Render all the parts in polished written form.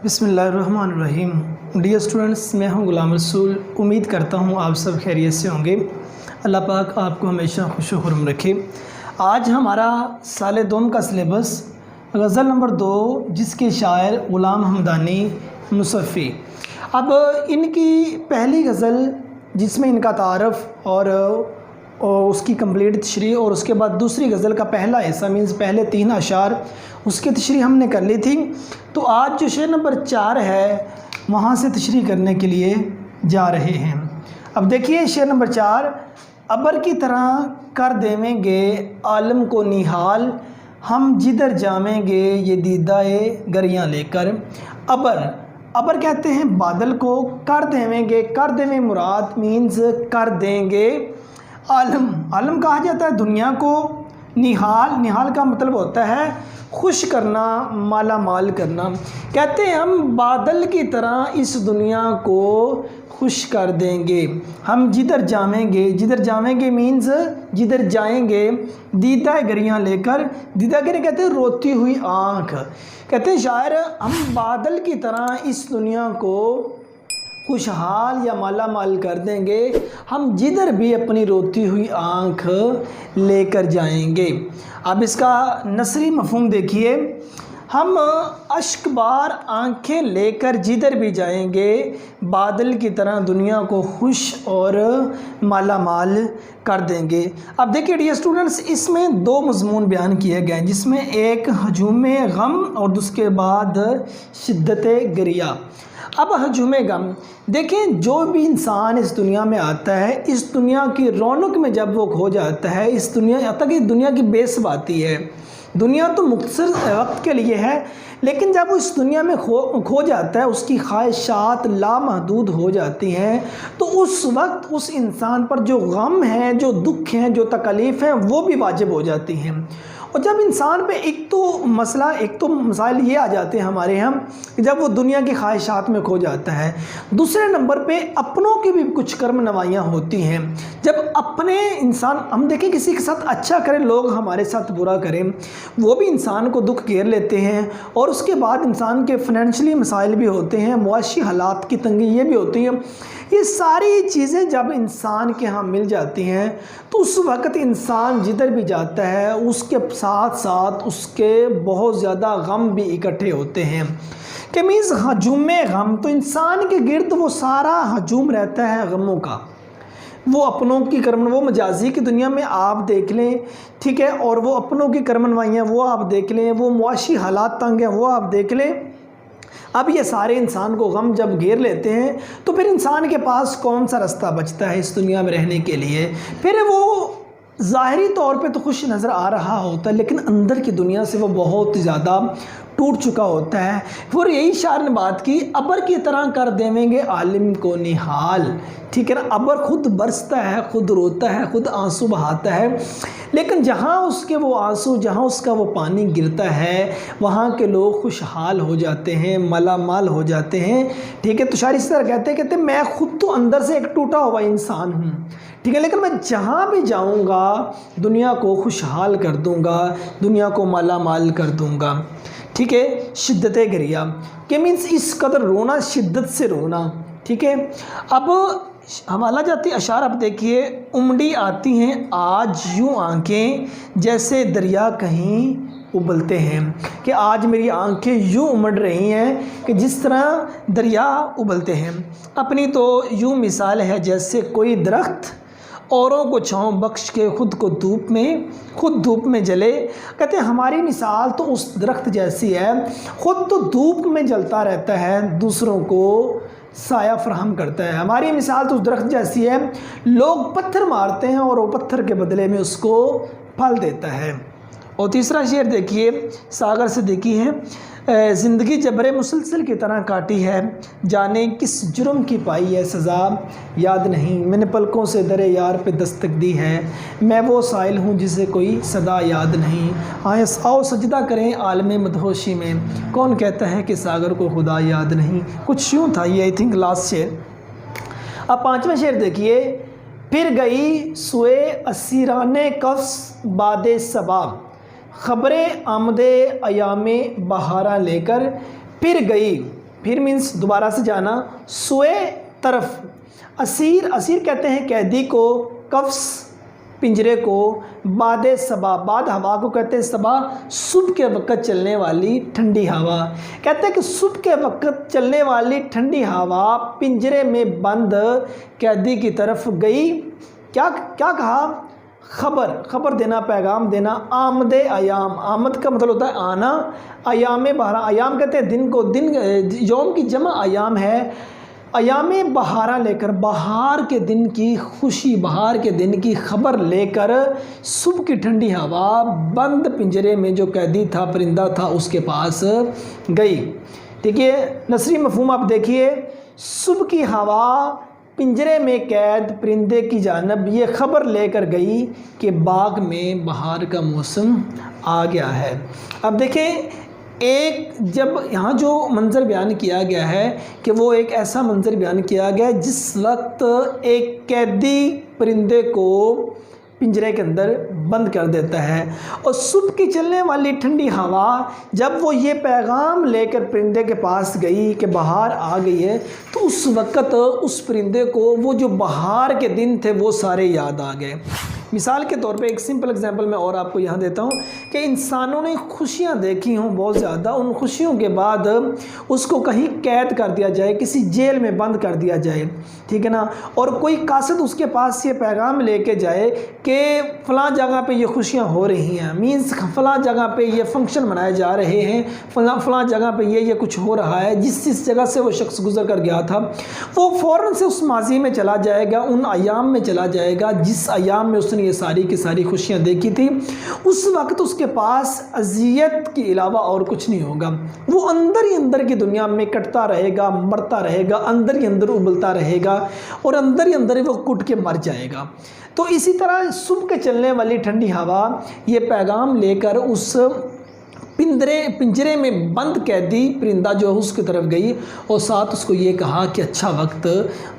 बिस्मिल्लाहिर्रहमानिर्रहीम। Dear students, मैं हूं गुलाम रसूल। उम्मीद करता हूं आप सब खैरियत से होंगे। अल्लाह पाक आपको हमेशा खुश व खुर्म रखे। आज हमारा साल दोम का सिलेबस गज़ल नंबर 2, जिसके शायर ग़ुलाम हमदानी मुसफ़ी। अब इनकी पहली गज़ल जिसमें इनका तारफ़ और उसकी कंप्लीट तशरीह, और उसके बाद दूसरी गज़ल का पहला हिस्सा मीन्स पहले 3 अशार उसकी तशरीह हमने कर ली थी। तो आज जो शेर नंबर 4 है वहाँ से तशरीह करने के लिए जा रहे हैं। अब देखिए शेर नंबर 4, अबर की तरह कर देवेंगे आलम को निहाल, हम जिधर जावेंगे ये दीदाए गरियाँ लेकर। अबर कहते हैं बादल को, कर देवेंगे, कर देवें मुराद मीन्स कर देंगे। आलम कहा जाता है दुनिया को, निहाल का मतलब होता है खुश करना, माला माल करना। कहते हैं हम बादल की तरह इस दुनिया को खुश कर देंगे, हम जिधर जावेंगे मीन्स जिधर जाएंगे, दीदा गरियाँ लेकर। दीदा गिरे कहते हैं रोती हुई आँख। कहते हैं शायर हम बादल की तरह इस दुनिया को खुशहाल या माला माल कर देंगे, हम जिधर भी अपनी रोती हुई आँख लेकर जाएंगे। अब इसका नसरी मफ़हूम देखिए, हम अश्कबार आँखें लेकर जिधर भी जाएंगे, बादल की तरह दुनिया को खुश और माला माल कर देंगे। अब देखिए डियर स्टूडेंट्स, इसमें 2 मज़मून बयान किए गए हैं, जिसमें एक हजूम गम और उसके बाद शिद्दत गरिया। अब हजूम गम देखें, जो भी इंसान इस दुनिया में आता है, इस दुनिया की रौनक में जब वो खो जाता है, इस दुनिया तक इस दुनिया की बेसबाती है। दुनिया तो मुख्तसर वक्त के लिए है, लेकिन जब वो इस दुनिया में खो जाता है, उसकी ख्वाहिशात लामहदूद हो जाती हैं, तो उस वक्त उस इंसान पर जो गम है, जो दुख हैं, जो तकलीफ़ हैं, वो भी वाजिब हो जाती हैं। और जब इंसान पे एक तो मसाइल ये आ जाते हैं हमारे यहाँ कि जब वो दुनिया की ख्वाहिशात में खो जाता है, दूसरे नंबर पे अपनों की भी कुछ कर्म नवाइयाँ होती हैं। जब अपने इंसान हम देखें किसी के साथ अच्छा करें, लोग हमारे साथ बुरा करें, वो भी इंसान को दुख घेर लेते हैं। और उसके बाद इंसान के फाइनेंशियली मसाइल भी होते हैं, मुआशी हालात की तंगी ये भी होती हैं। ये सारी चीज़ें जब इंसान के यहाँ मिल जाती हैं, तो उस वक़्त इंसान जिधर भी जाता है उसके साथ साथ उसके बहुत ज़्यादा गम भी इकट्ठे होते हैं। कि मीन्स हजूम गम, तो इंसान के गिर्द वो सारा हजूम रहता है गमों का। वो अपनों की कर्म, वो मजाजी की दुनिया में आप देख लें, ठीक है, और वो अपनों की कर्मनवाइयाँ वो आप देख लें, वो मुआशी हालात तंग हैं वो आप देख लें। अब ये सारे इंसान को गम जब घेर लेते हैं, तो फिर इंसान के पास कौन सा रास्ता बचता है इस दुनिया में रहने के लिए। फिर वो ज़ाहिरी तौर पे तो खुश नज़र आ रहा होता है, लेकिन अंदर की दुनिया से वो बहुत ज़्यादा टूट चुका होता है। फिर यही शायर ने बात की, अबर की तरह कर देवेंगे आलिम को निहाल। ठीक है ना, अबर खुद बरसता है, खुद रोता है, खुद आंसू बहाता है, लेकिन जहाँ उसके वो आंसू, जहाँ उसका वो पानी गिरता है, वहाँ के लोग खुशहाल हो जाते हैं, मालामाल हो जाते हैं। ठीक है, तो शायर इस तरह कहते मैं खुद तो अंदर से एक टूटा हुआ इंसान हूँ, ठीक है, लेकिन मैं जहाँ भी जाऊँगा दुनिया को खुशहाल कर दूँगा, दुनिया को मालामाल कर दूँगा। ठीक है, शिद्दत गरिया के मीन्स इस कदर रोना, शिद्दत से रोना। ठीक है, अब हवाला जाती अशार अब देखिए, उमड़ी आती हैं आज यूँ आँखें, जैसे दरिया कहीं उबलते हैं। कि आज मेरी आँखें यूँ उमड़ रही हैं कि जिस तरह दरिया उबलते हैं। अपनी तो यूँ मिसाल है जैसे कोई दरख्त औरों को छाँव बख्श के खुद धूप में जले। कहते हैं हमारी मिसाल तो उस दरख्त जैसी है, खुद तो धूप में जलता रहता है, दूसरों को साया फराहम करता है। हमारी मिसाल तो उस दरख्त जैसी है, लोग पत्थर मारते हैं और वो पत्थर के बदले में उसको फल देता है। और तीसरा शेर देखिए, सागर से देखी है, ज़िंदगी जबरे मुसलसल की तरह काटी है, जाने किस जुर्म की पाई है सज़ा याद नहीं, मैंने पलकों से दरे यार पे दस्तक दी है, मैं वो साइल हूँ जिसे कोई सदा याद नहीं, आओ सजदा करें आलम मदहोशी में, कौन कहता है कि सागर को खुदा याद नहीं। कुछ यूँ था ये, आई थिंक लास्ट शेर। अब 5वां शेर देखिए, फिर गई सुए असीराने कफ्स बादे सबाब, ख़बरें आमदे अयामे बहारा लेकर, फिर गई پھر مینس دوبارہ سے جانا، سوئے طرف، اسیر، اسیر کہتے ہیں قیدی کو، قفس پنجرے کو، باد صبا، باد ہوا کو کہتے ہیں صبا، صبح کے وقت چلنے والی ٹھنڈی ہوا، کہتے ہیں کہ صبح کے وقت چلنے والی ٹھنڈی ہوا پنجرے میں بند قیدی کی طرف گئی، کیا کہا؟ خبر دینا، پیغام دینا، آمد ایام، آمد کا مطلب ہوتا ہے آنا، ایام بہارا، ایام کہتے ہیں دن کو، دن یوم کی جمع ایام ہے، ایام بہارا لے کر، بہار کے دن کی خوشی، بہار کے دن کی خبر لے کر صبح کی ٹھنڈی ہوا بند پنجرے میں جو قیدی تھا، پرندہ تھا، اس کے پاس گئی۔ ٹھیک ہے، نثری مفہوم آپ دیکھیے، صبح کی ہوا پنجرے میں قید پرندے کی جانب یہ خبر لے کر گئی کہ باغ میں بہار کا موسم آ گیا ہے۔ اب دیکھیں، ایک جب یہاں جو منظر بیان کیا گیا ہے کہ وہ ایک ایسا منظر بیان کیا گیا ہے جس وقت ایک قیدی پرندے کو پنجرے کے اندر بند کر دیتا ہے، اور صبح کی چلنے والی ٹھنڈی ہوا جب وہ یہ پیغام لے کر پرندے کے پاس گئی کہ بہار آ گئی ہے، تو اس وقت اس پرندے کو وہ جو بہار کے دن تھے وہ سارے یاد آ گئے۔ مثال کے طور پہ ایک سمپل اگزامپل میں اور آپ کو یہاں دیتا ہوں کہ انسانوں نے خوشیاں دیکھی ہوں بہت زیادہ، ان خوشیوں کے بعد اس کو کہیں قید کر دیا جائے، کسی جیل میں بند کر دیا جائے، ٹھیک ہے نا، اور کوئی قاصد اس کے پاس یہ پیغام لے کے جائے کہ فلاں جگہ پہ یہ خوشیاں ہو رہی ہیں، مینس فلاں جگہ پہ یہ فنکشن منائے جا رہے ہیں، فلاں جگہ پہ یہ کچھ ہو رہا ہے، جس جگہ سے وہ شخص گزر کر گیا تھا وہ فوراً سے اس ماضی میں چلا جائے گا، ان ایام میں چلا جائے گا جس ایام میں اس نے یہ ساری کی ساری خوشیاں دیکھی تھی۔ اس وقت اس کے پاس اذیت کے علاوہ اور کچھ نہیں ہوگا، وہ اندر ہی اندر کی دنیا میں کٹتا رہے گا، مرتا رہے گا، اندر ہی اندر ابلتا رہے گا، اور اندر ہی اندر وہ کٹ کے مر جائے گا۔ تو اسی طرح صبح کے چلنے والی ٹھنڈی ہوا یہ پیغام لے کر اس پنجرے میں بند قیدی پرندہ جو ہے اس کی طرف گئی، اور ساتھ اس کو یہ کہا کہ اچھا وقت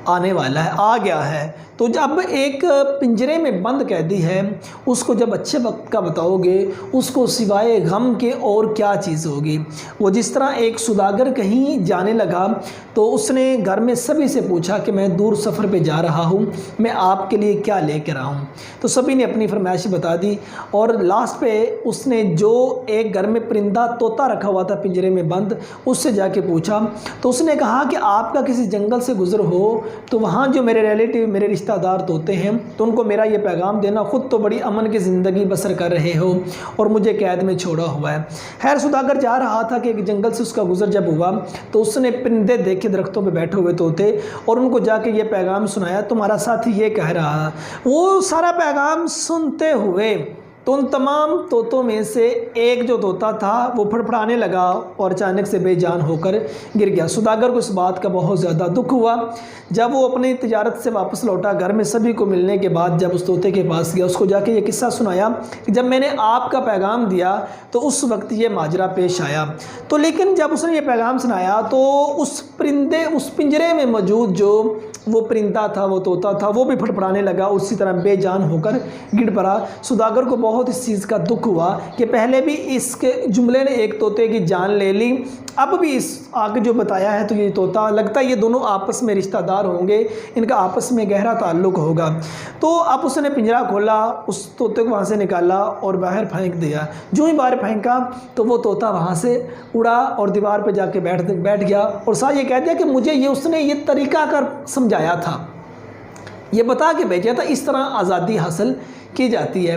آنے والا ہے، آ گیا ہے۔ تو جب ایک پنجرے میں بند قیدی ہے، اس کو جب اچھے وقت کا بتاؤ گے، اس کو سوائے غم کے اور کیا چیز ہوگی؟ وہ جس طرح ایک سوداگر کہیں جانے لگا تو اس نے گھر میں سبھی سے پوچھا کہ میں دور سفر پہ جا رہا ہوں، میں آپ کے لیے کیا لے کر آؤں؟ تو سبھی نے اپنی فرمائش بتا دی، اور لاسٹ پہ اس نے جو ایک گھر میں پرندہ طوطا رکھا ہوا تھا پنجرے میں بند، اس سے جا کے پوچھا، تو اس نے کہا کہ آپ کا کسی جنگل سے گزر ہو تو وہاں جو میرے ریلیٹیو، میرے رشتہ دار طوطے ہیں، تو ان کو میرا یہ پیغام دینا، خود تو بڑی امن کی زندگی بسر کر رہے ہو اور مجھے قید میں چھوڑا ہوا ہے۔ خیر سوداگر جا رہا تھا کہ ایک جنگل سے اس کا گزر جب ہوا تو اس نے پرندے دیکھے درختوں پہ بیٹھے ہوئے طوطے، اور ان کو جا کے یہ پیغام سنایا، تمہارا ساتھی یہ کہہ رہا۔ وہ سارا پیغام سنتے ہوئے تو ان تمام طوطوں میں سے ایک جو طوطا تھا وہ پھڑپھڑانے لگا اور اچانک سے بے جان ہو کر گر گیا۔ سوداگر کو اس بات کا بہت زیادہ دکھ ہوا۔ جب وہ اپنی تجارت سے واپس لوٹا، گھر میں سبھی کو ملنے کے بعد جب اس طوطے کے پاس گیا، اس کو جا کے یہ قصہ سنایا کہ جب میں نے آپ کا پیغام دیا تو اس وقت یہ ماجرا پیش آیا۔ تو لیکن جب اس نے یہ پیغام سنایا تو اس پنجرے میں موجود جو وہ پرندہ تھا، وہ طوطا تھا، وہ بھی پھڑپھڑانے لگا، اسی طرح بے جان ہو کر گر پڑا۔ سوداگر کو بہت اس چیز کا دکھ ہوا کہ پہلے بھی اس کے جملے نے ایک طوطے کی جان لے لی، اب بھی اس آگے جو بتایا ہے تو یہ طوطا لگتا ہے یہ دونوں آپس میں رشتہ دار ہوں گے، ان کا آپس میں گہرا تعلق ہوگا۔ تو اب اس نے پنجرا کھولا، اس طوطے کو وہاں سے نکالا اور باہر پھینک دیا۔ جو ہی باہر پھینکا تو وہ طوطا وہاں سے اڑا اور دیوار پہ جا کے بیٹھ گیا، اور ساتھ یہ کہہ دیا کہ مجھے یہ اس نے یہ طریقہ کر سمجھایا تھا، یہ بتا کے بھیجا تھا، اس طرح آزادی حاصل کی جاتی ہے۔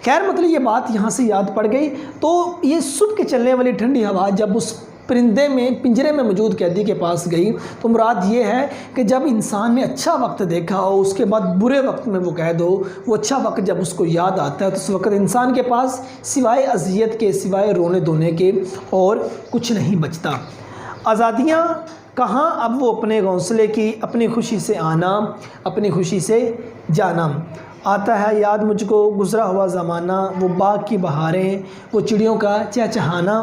خیر مطلب یہ بات یہاں سے یاد پڑ گئی۔ تو یہ صبح کے چلنے والی ٹھنڈی ہوا جب اس پنجرے میں موجود قیدی کے پاس گئی تو مراد یہ ہے کہ جب انسان نے اچھا وقت دیکھا ہو، اس کے بعد برے وقت میں وہ قید ہو، وہ اچھا وقت جب اس کو یاد آتا ہے تو اس وقت انسان کے پاس سوائے اذیت کے، سوائے رونے دھونے کے اور کچھ نہیں بچتا۔ آزادیاں کہاں؟ اب وہ اپنے گھونسلے کی، اپنی خوشی سے آنا، اپنی خوشی سے جانا۔ آتا ہے یاد مجھ کو گزرا ہوا زمانہ، وہ باغ کی بہاریں، وہ چڑیوں کا چہچہانا،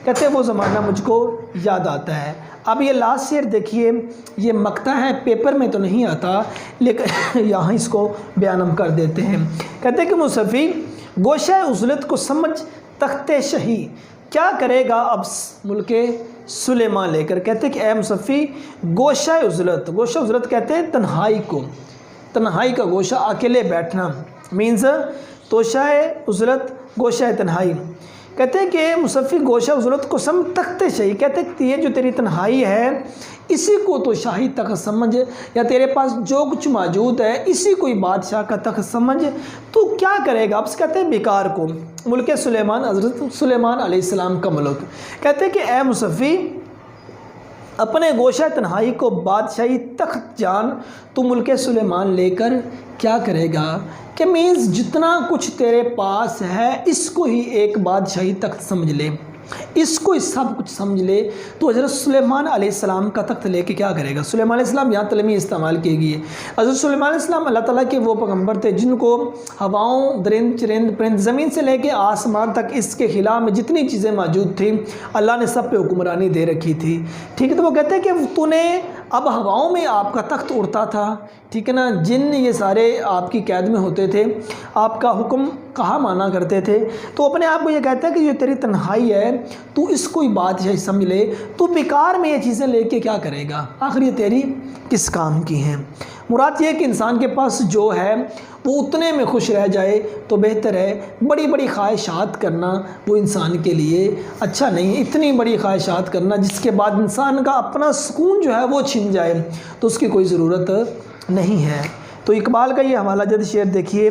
کہتے ہیں وہ زمانہ مجھ کو یاد آتا ہے۔ اب یہ لاسٹ شعر دیکھیے، یہ مقطع ہے، پیپر میں تو نہیں آتا لیکن یہاں اس کو بیان ہم کر دیتے ہیں۔ کہتے ہیں کہ مصفی گوشہ عزلت کو سمجھ تخت شہی، کیا کرے گا اب ملک सुलेमान लेकर। कहते हैं कि ए मुसफ़ी गोशा उज़लत, गोशा उज़लत कहते हैं तन्हाई को, तन्हाई का गोशा, अकेले बैठना मीन्स तोशा उज़लत गोशा तन्हाई। कहते हैं कि मुसफ़ी गोशा उज़लत को सम तख्ते शाही, कहते हैं कि ये जो तेरी तन्हाई है इसी को तो शाही तख्त समझ, या तेरे पास जो कुछ मौजूद है इसी कोई बादशाह का तख्त समझ, तू क्या करेगा। अब कहते हैं बेकार को, मुल्क सुलेमान, हज़रत सुलेमान अलैहिस्सलाम का मुल्क। कहते हैं कि ए मुसफ़ी अपने गोशा तन्हाई को बादशाही तख्त जान, तू मुल्क सुलेमान लेकर क्या करेगा। कि मीन्स जितना कुछ तेरे पास है इसको ही एक बादशाही तख्त समझ ले, इसको सब कुछ समझ ले, तो हज़रत सुलेमान अलैहिस्सलाम का तख्त लेके क्या करेगा। सुलेमान अलैहिस्सलाम यहाँ तलमी इस्तेमाल की गई है। हज़रत सुलेमान अलैहिस्सलाम अल्लाह ताला के वो पैगम्बर थे जिनको हवाओं, दरिंद, चरिंद, परिंद, ज़मीन से लेके आसमान तक इसके खिला में जितनी चीज़ें मौजूद थी अल्लाह ने सब पे हुक्मरानी दे रखी थी। ठीक है, तो वो कहते हैं कि तूने अब हवाओं में आपका तख्त उड़ता था, ठीक है ना, जिन ये सारे आपकी कैद में होते थे, आपका हुक्म कहा माना करते थे, तो अपने आप को ये कहता है कि जो तेरी तन्हाई है तू इसको ही बादशाही समझ ले, तू बेकार में ये चीज़ें लेके क्या करेगा, आखिर ये तेरी किस काम की हैं। मुराद ये है कि इंसान के पास जो है वो उतने में खुश रह जाए तो बेहतर है। बड़ी बड़ी ख्वाहिशात करना वो इंसान के लिए अच्छा नहीं। इतनी बड़ी ख्वाहिशात करना जिसके बाद इंसान का अपना सुकून जो है वो छिन जाए तो उसकी कोई ज़रूरत नहीं है। तो इकबाल का ये हवाला जद शेर देखिए,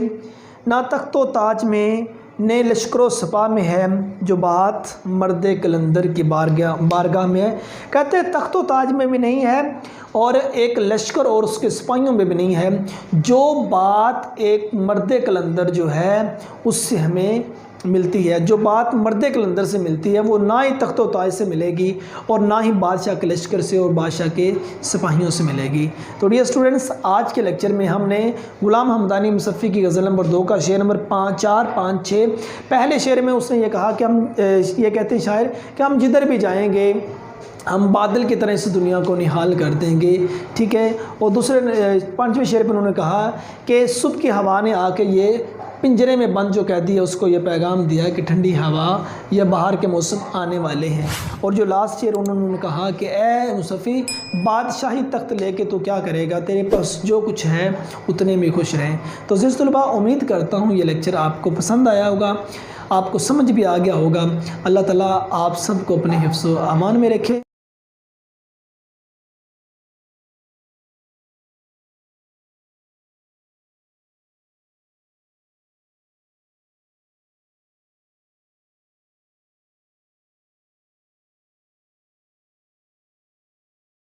ना तख्तो ताज में ने लश्करो सपा में है जो बात मर्द कलंदर की बारगाह में है। कहते हैं तख्तो ताज में भी नहीं है और एक लश्कर और उसके सिपाहियों में भी नहीं है, जो बात एक मर्द कलंदर जो है उससे हमें मिलती है, जो बात मर्द कलंदर से मिलती है वो ना ही तख्तो ताज से मिलेगी और ना ही बादशाह के लश्कर से और बादशाह के सिपाहियों से मिलेगी। तो डियर स्टूडेंट्स, आज के लेक्चर में हमने ग़ुलाम हमदानी मुसफ़ी की गज़ल नंबर 2 का शेर नंबर 5, 4, 5, 6, पहले शेर में उसने ये कहा कि हम ये कहते हैं शायर कि हम जिधर भी जाएंगे हम बादल की तरह इस दुनिया को निहाल कर देंगे, ठीक है। और दूसरे 5वें शेर पर उन्होंने कहा कि सुबह की हवा ने आके ये पिंजरे में बंद जो कैदी है उसको ये पैगाम दिया कि ठंडी हवा या बाहर के मौसम आने वाले हैं। और जो लास्ट शेर उन्होंने कहा कि ए मुसफ़ी बादशाही तख्त लेके तो क्या करेगा, तेरे पास जो कुछ है उतने में खुश रहें। तो अज़ीज़ तलबा, उम्मीद करता हूँ ये लेक्चर आपको पसंद आया होगा, आपको समझ भी आ गया होगा। अल्लाह ताला आप सबको अपने हिफ्ज़ व अमान में रखे।